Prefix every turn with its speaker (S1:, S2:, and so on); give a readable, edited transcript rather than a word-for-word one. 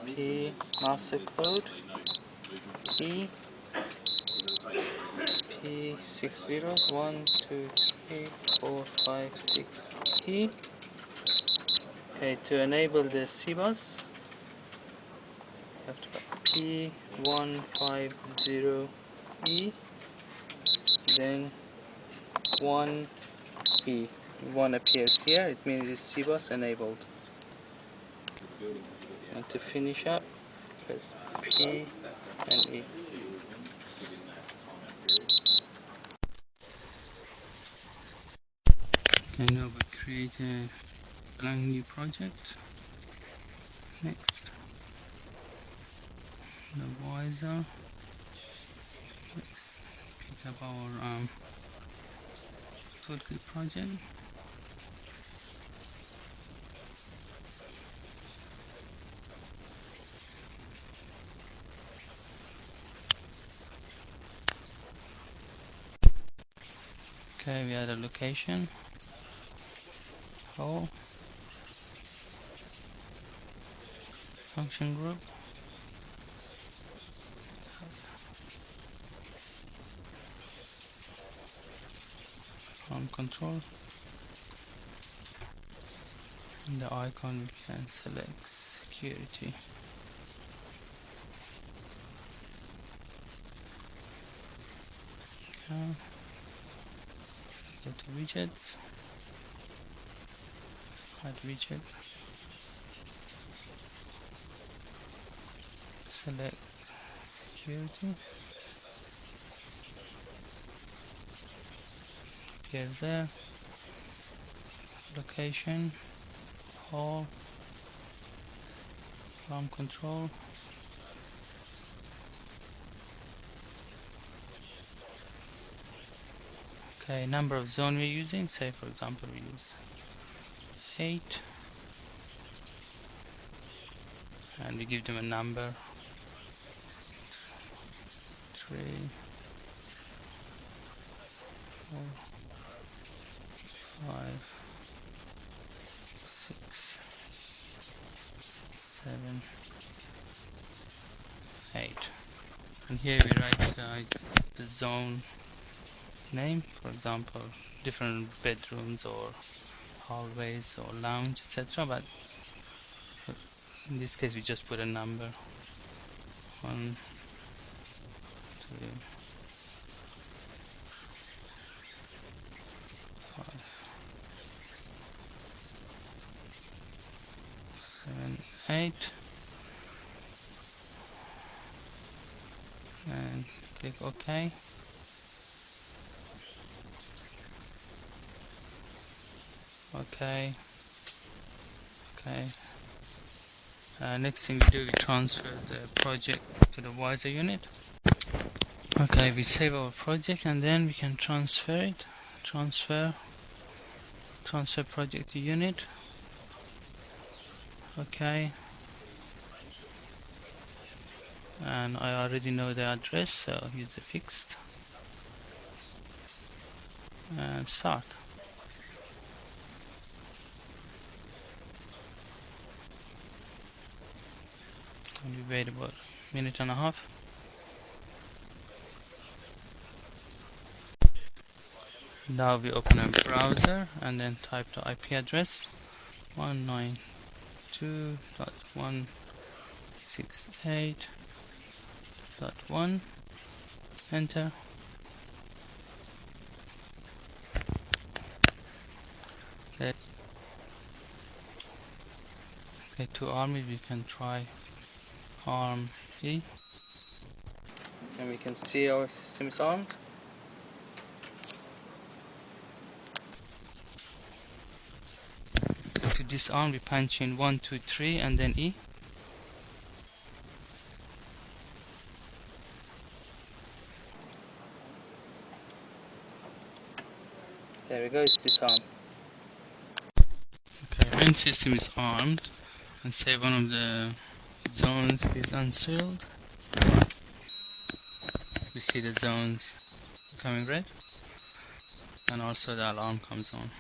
S1: P master code key P60 1 2 3 4 5 6 key. Okay, to enable the CBus, you have to put P150E, then 1E. 1 appears here, it means it's CBus enabled. And to finish up, press P and E. Okay, now we create a blank new project. Next, the visor. Let's pick up our toolkit project. Okay, we add a location, hole, function group, arm control, and the icon we can select security. Okay. Go to widgets, add widget, select security, appears there, location, hall, arm control, okay, number of zone we're using, say for example we use 8, and we give them a number 3 4 5 6 7 8, and here we write the zone name, for example different bedrooms or hallways or lounge, etc. But in this case we just put a number 1 2 5 7 8, and click OK. Okay. Next thing we do, we transfer the project to the visor unit. Okay, we save our project and then we can transfer it. Transfer project to unit. Okay. And I already know the address, so use the fixed. And start. We wait about a minute and a half. Now we open a browser and then type the IP address 192.168.1. Enter. Okay, to arm it we can try arm E, and we can see our system is armed. To disarm we punch in 1 2 3 and then E. There we go, it's disarmed. Okay, when system is armed and say one of the zones is unsealed, we see the zones becoming red and also the alarm comes on.